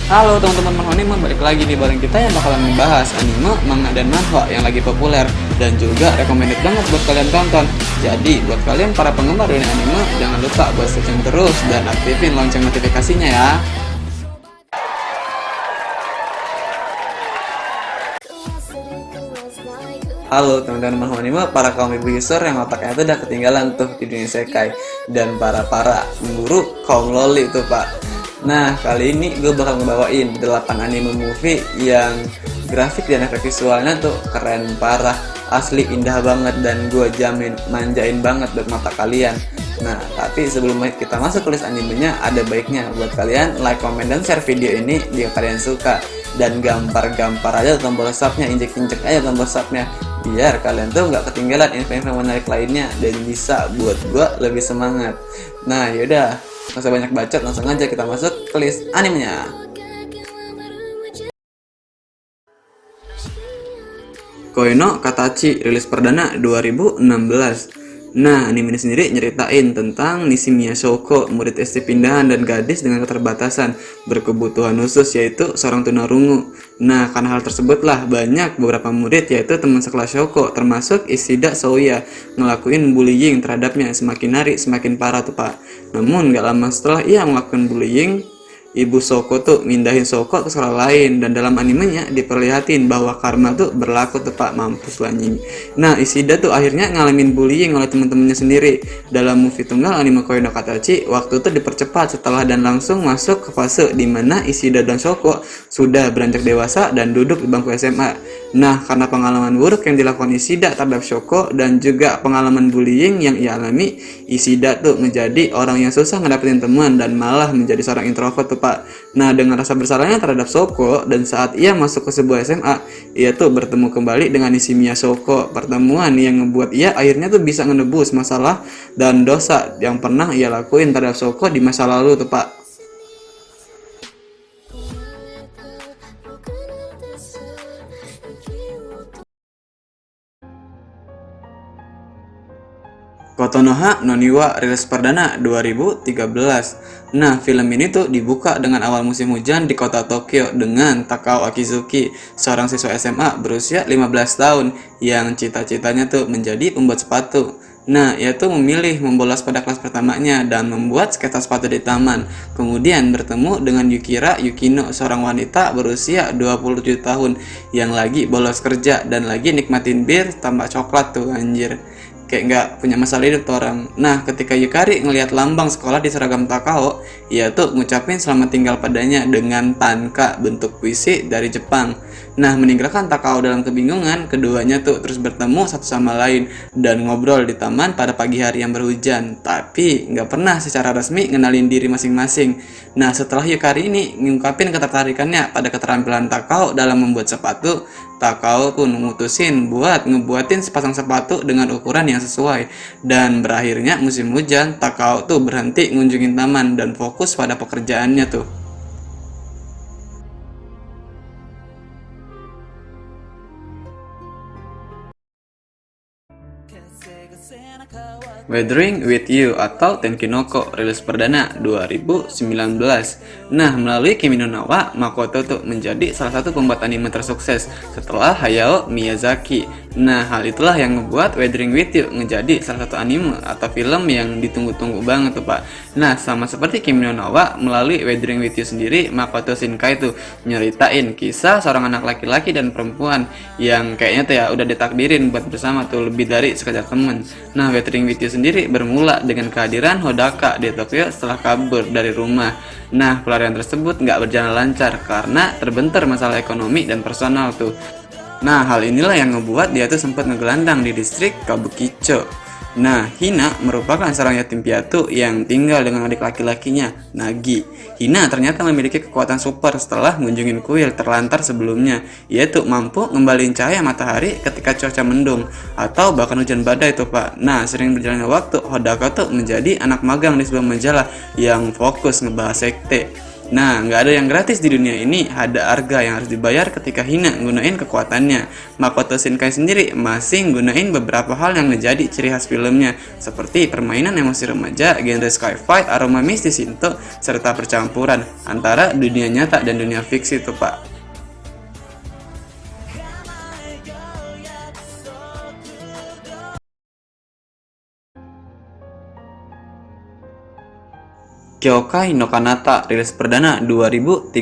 Halo teman-teman Manhwa, balik lagi nih bareng kita yang bakalan membahas anime, manga, dan manhwa yang lagi populer dan juga recommended banget buat kalian tonton. Jadi buat kalian para penggemar dunia anime, jangan lupa buat searching terus dan aktifin lonceng notifikasinya ya. Halo teman-teman Manhwa Anime, para kaum ibu user yang otaknya tuh udah ketinggalan tuh di dunia isekai, dan para pemburu kaum loli tuh pak. Nah kali ini gue bakal ngebawain 8 anime movie yang grafik dan efek visualnya tuh keren parah, asli indah banget, dan gue jamin manjain banget buat mata kalian. Nah tapi sebelum kita masuk ke list animenya, ada baiknya buat kalian like, comment, dan share video ini jika kalian suka, dan gampar aja tombol subnya, injek aja tombol subnya biar kalian tuh nggak ketinggalan info-info menarik lainnya dan bisa buat gua lebih semangat. Nah yaudah, nggak usah banyak bacot, langsung aja kita masuk ke list animenya. Koino Katachi rilis perdana 2016. Nah, anime ini sendiri nyeritain tentang Nishimiya Shouko, murid SD pindahan dan gadis dengan keterbatasan berkebutuhan khusus, yaitu seorang tunarungu. Nah, karena hal tersebutlah banyak beberapa murid, yaitu teman sekelas Shouko, termasuk Ishida Souya, ngelakuin bullying terhadapnya. Semakin hari semakin parah tuh pak. Namun gak lama setelah ia melakukan bullying, ibu Shouko tuh mindahin Shouko ke sekolah lain, dan dalam animenya diperlihatin bahwa karma tuh berlaku tuh pak, mampus anjing. Nah Ishida tuh akhirnya ngalamin bullying oleh teman-temannya sendiri. Dalam movie tunggal anime Koino Katachi, waktu itu dipercepat setelah dan langsung masuk ke fase dimana Ishida dan Shouko sudah beranjak dewasa dan duduk di bangku SMA. Nah karena pengalaman buruk yang dilakukan Ishida terhadap Shouko dan juga pengalaman bullying yang ia alami, Ishida tuh menjadi orang yang susah ngedapetin teman dan malah menjadi seorang introvert tuh pak. Nah dengan rasa bersalahnya terhadap Shouko, dan saat ia masuk ke sebuah SMA, ia tuh bertemu kembali dengan Nishimiya Shouko. Pertemuan yang ngebuat ia akhirnya tuh bisa menebus masalah dan dosa yang pernah ia lakuin terhadap Shouko di masa lalu tuh pak. Kotonoha no Niwa rilis perdana 2013. Nah, film ini tuh dibuka dengan awal musim hujan di kota Tokyo dengan Takao Akizuki, seorang siswa SMA berusia 15 tahun yang cita-citanya tuh menjadi pembuat sepatu. Nah, ia tuh memilih membolos pada kelas pertamanya dan membuat sketa sepatu di taman. Kemudian bertemu dengan Yukira Yukino, seorang wanita berusia 27 tahun yang lagi bolos kerja dan lagi nikmatin bir tambah coklat tuh anjir. Kayak nggak punya masalah hidup tuh orang. Nah ketika Yukari ngelihat lambang sekolah di seragam Takao, ia tuh ngucapin selamat tinggal padanya dengan tanka bentuk puisi dari Jepang. Nah meninggalkan Takao dalam kebingungan, keduanya tuh terus bertemu satu sama lain dan ngobrol di taman pada pagi hari yang berhujan, tapi nggak pernah secara resmi ngenalin diri masing-masing. Nah setelah Yukari ini ngungkapin ketertarikannya pada keterampilan Takao dalam membuat sepatu, Takao pun memutusin buat ngebuatin sepasang sepatu dengan ukuran yang sesuai. Dan berakhirnya musim hujan, Takao tuh berhenti ngunjungin taman dan fokus pada pekerjaannya tuh. Weathering with You atau Tenkinoko rilis perdana 2019. Nah, melalui Kimi no Na wa, Makoto tuh menjadi salah satu pembuat anime tersukses setelah Hayao Miyazaki. Nah, hal itulah yang ngebuat Weathering with You menjadi salah satu anime atau film yang ditunggu-tunggu banget tuh pak. Nah, sama seperti Kimi no Na wa, melalui Weathering with You sendiri, Makoto Shinkai tuh nyeritain kisah seorang anak laki-laki dan perempuan yang kayaknya tuh ya udah ditakdirin buat bersama tuh lebih dari sekedar temen. Nah, Weathering with You sendiri bermula dengan kehadiran Hodaka di Tokyo setelah kabur dari rumah. Nah, pelarian tersebut nggak berjalan lancar karena terbentur masalah ekonomi dan personal tuh. Nah, hal inilah yang ngebuat dia tuh sempat ngegelandang di distrik Kabukicho. Nah, Hina merupakan seorang yatim piatu yang tinggal dengan adik laki-lakinya, Nagi. Hina ternyata memiliki kekuatan super setelah mengunjungi kuil terlantar sebelumnya, yaitu mampu ngembaliin cahaya matahari ketika cuaca mendung atau bahkan hujan badai tuh pak. Nah, sering berjalannya waktu, Hodaka tuh menjadi anak magang di sebuah majalah yang fokus ngebahas sekte. Nah, nggak ada yang gratis di dunia ini, ada harga yang harus dibayar ketika Hina gunain kekuatannya. Makoto Shinkai sendiri masih gunain beberapa hal yang menjadi ciri khas filmnya, seperti permainan emosi remaja, genre sci-fi, aroma mistis Shinto, serta percampuran antara dunia nyata dan dunia fiksi tuh Pak. Kyokai no Kanata rilis perdana 2013.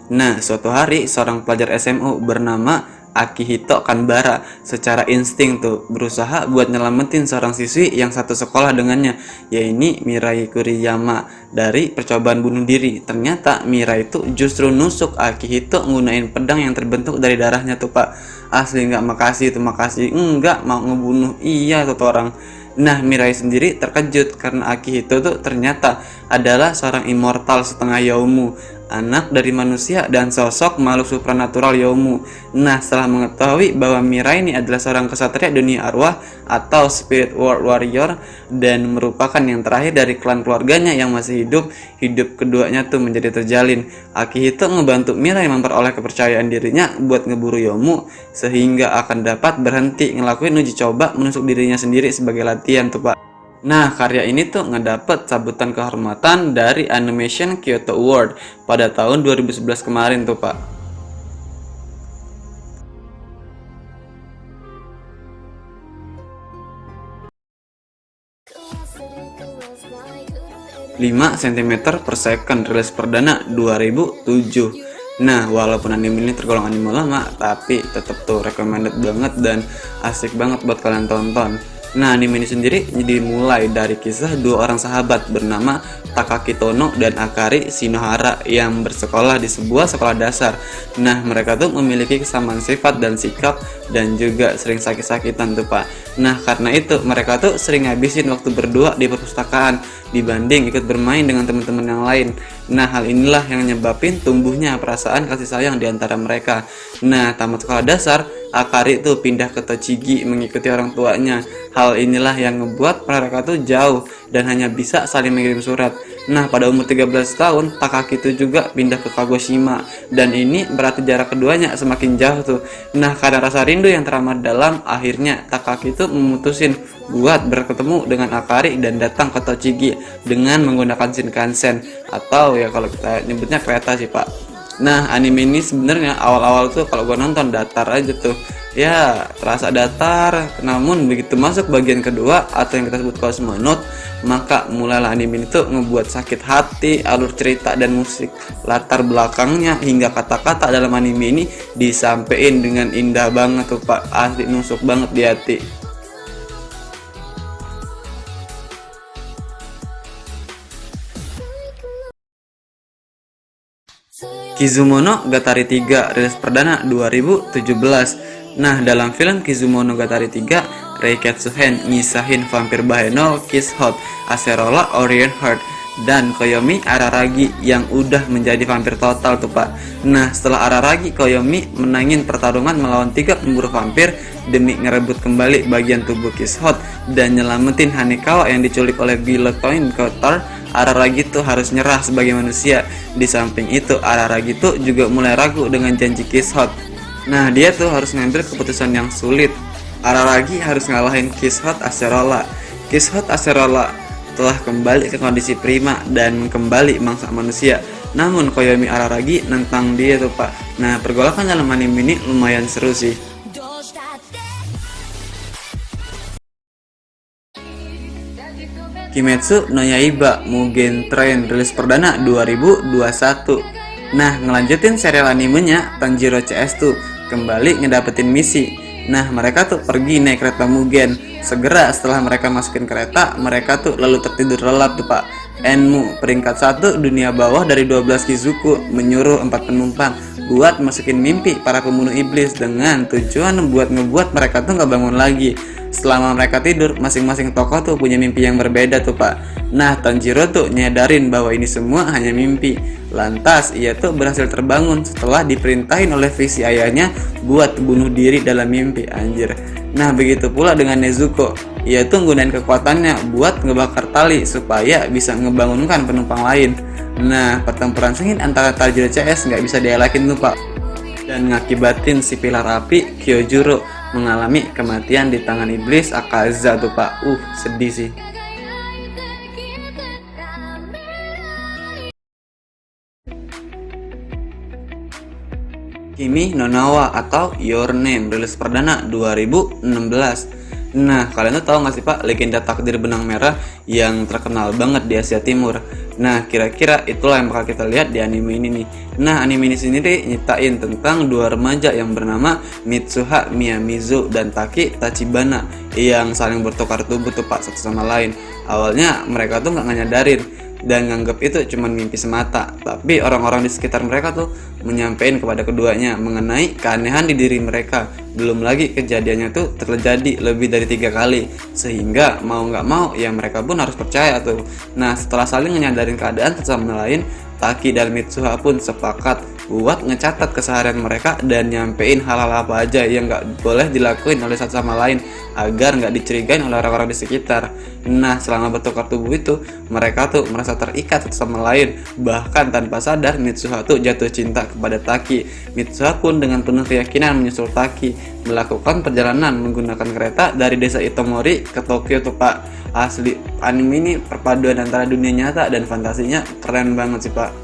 Nah, suatu hari seorang pelajar SMU bernama Akihito Kanbara secara insting tuh berusaha buat nyelamatin seorang siswi yang satu sekolah dengannya, yaitu Mirai Kuriyama dari percobaan bunuh diri. Ternyata Mirai itu justru nusuk Akihito nggunain pedang yang terbentuk dari darahnya tuh Pak. Asli nggak makasih tuh, makasih enggak mau ngebunuh iya tuh orang. Nah, Mirai sendiri terkejut karena Akihito tuh ternyata adalah seorang immortal setengah Yomu, anak dari manusia dan sosok makhluk supranatural Yomu. Nah, setelah mengetahui bahwa Mirai ini adalah seorang kesatria dunia arwah atau spirit world warrior dan merupakan yang terakhir dari klan keluarganya yang masih hidup keduanya tuh menjadi terjalin. Akihito ngebantu Mirai memperoleh kepercayaan dirinya buat ngeburu Yomu sehingga akan dapat berhenti ngelakuin uji coba menusuk dirinya sendiri sebagai latihan tuh Pak. Nah, karya ini tuh ngedapet sambutan kehormatan dari Animation Kyoto Award pada tahun 2011 kemarin tuh Pak. 5 cm per second rilis perdana 2007. Nah, walaupun anime ini tergolong anime lama, tapi tetap tuh recommended banget dan asik banget buat kalian tonton. Nah, anime ini sendiri dimulai dari kisah dua orang sahabat bernama Takaki Tono dan Akari Shinohara yang bersekolah di sebuah sekolah dasar. Nah, mereka tuh memiliki kesamaan sifat dan sikap dan juga sering sakit-sakitan tuh Pak. Nah, karena itu mereka tuh sering ngabisin waktu berdua di perpustakaan dibanding ikut bermain dengan teman-teman yang lain. Nah, hal inilah yang nyebabin tumbuhnya perasaan kasih sayang di antara mereka. Nah, tamat sekolah dasar, Akari tuh pindah ke Tochigi mengikuti orang tuanya. Hal inilah yang ngebuat mereka tuh jauh dan hanya bisa saling mengirim surat. Nah, pada umur 13 tahun, Takaki itu juga pindah ke Kagoshima dan ini berarti jarak keduanya semakin jauh tuh. Nah, karena rasa rindu yang teramat dalam, akhirnya Takaki itu memutusin buat berketemu dengan Akari dan datang ke Tochigi dengan menggunakan Shinkansen atau ya kalau kita nyebutnya kereta sih Pak. Nah, anime ini sebenarnya awal-awal tuh kalau gue nonton datar aja tuh, ya terasa datar. Namun begitu masuk bagian kedua atau yang kita sebut Cosmonaut, maka mulailah anime ini tuh ngebuat sakit hati. Alur cerita dan musik latar belakangnya hingga kata-kata dalam anime ini disampaikan dengan indah banget tuh Pak, asli nusuk banget di hati. Kizumono Gatari 3 rilis perdana 2017. Nah, dalam film Kizumono Gatari 3, Reiketsu Hen ngisahin vampir Bahenol, Kiss Hot, Acerola, Orient Heart, dan Koyomi Araragi yang udah menjadi vampir total tuh Pak. Nah, setelah Araragi, Koyomi menangin pertarungan melawan 3 pemburu vampir demi ngerebut kembali bagian tubuh Kiss Hot dan nyelamatin Hanekawa yang diculik oleh Guillotine Kotar. Araragi tuh harus nyerah sebagai manusia. Di samping itu, Araragi tuh juga mulai ragu dengan janji Kiss Hot. Nah, dia tuh harus ngambil keputusan yang sulit. Araragi harus ngalahin Kiss Hot Acerola. Kiss Hot Acerola telah kembali ke kondisi prima dan kembali mangsa manusia. Namun Koyomi Araragi nentang dia tuh Pak. Nah, pergolakan dalam anime ini lumayan seru sih. Kimetsu no Yaiba Mugen Train rilis perdana 2021. Nah, ngelanjutin serial animenya Tanjiro CS tuh kembali ngedapetin misi. Nah, mereka tuh pergi naik kereta Mugen. Segera setelah mereka masukin kereta, mereka tuh lalu tertidur lelap tuh Pak. Enmu peringkat 1 dunia bawah dari 12 Kizuku menyuruh 4 penumpang buat masukin mimpi para pembunuh iblis dengan tujuan ngebuat mereka tuh nggak bangun lagi. Selama mereka tidur, masing-masing tokoh tuh punya mimpi yang berbeda tuh Pak. Nah, Tanjiro tuh nyadarin bahwa ini semua hanya mimpi. Lantas, ia tuh berhasil terbangun setelah diperintahin oleh visi ayahnya buat bunuh diri dalam mimpi, anjir. Nah, begitu pula dengan Nezuko. Ia tuh gunain kekuatannya buat ngebakar tali supaya bisa ngebangunkan penumpang lain. Nah, pertempuran sengit antara Tanjiro CS nggak bisa dielakin tuh Pak, dan ngakibatin si pilar api Kyojuro mengalami kematian di tangan iblis Akaza tuh Pak. Sedih sih. Kimi no Nawa atau Your Name rilis perdana 2016. Nah, kalian tuh tahu nggak sih Pak, legenda takdir benang merah yang terkenal banget di Asia Timur. Nah, kira-kira itulah yang bakal kita lihat di anime ini nih. Nah, anime ini sendiri nyiptain tentang dua remaja yang bernama Mitsuha Miyamizu dan Taki Tachibana yang saling bertukar tubuh tuh Pak satu sama lain. Awalnya mereka tuh nggak nyadarin dan nganggap itu cuma mimpi semata, tapi orang-orang di sekitar mereka tuh menyampaikan kepada keduanya mengenai keanehan di diri mereka. Belum lagi kejadiannya tuh terjadi lebih dari 3 kali, sehingga mau nggak mau ya mereka pun harus percaya tuh. Nah, setelah saling menyadarin keadaan satu sama lain, Taki dan Mitsuha pun sepakat buat ngecatat keseharian mereka dan nyampein hal-hal apa aja yang nggak boleh dilakuin oleh satu sama lain agar nggak dicurigain oleh orang-orang di sekitar. Nah, selama bertukar tubuh itu, mereka tuh merasa terikat satu sama lain. Bahkan tanpa sadar, Mitsuha tuh jatuh cinta kepada Taki. Mitsuha pun dengan penuh keyakinan menyusul Taki melakukan perjalanan menggunakan kereta dari desa Itomori ke Tokyo tuh Pak. Asli, anime ini perpaduan antara dunia nyata dan fantasinya keren banget sih Pak.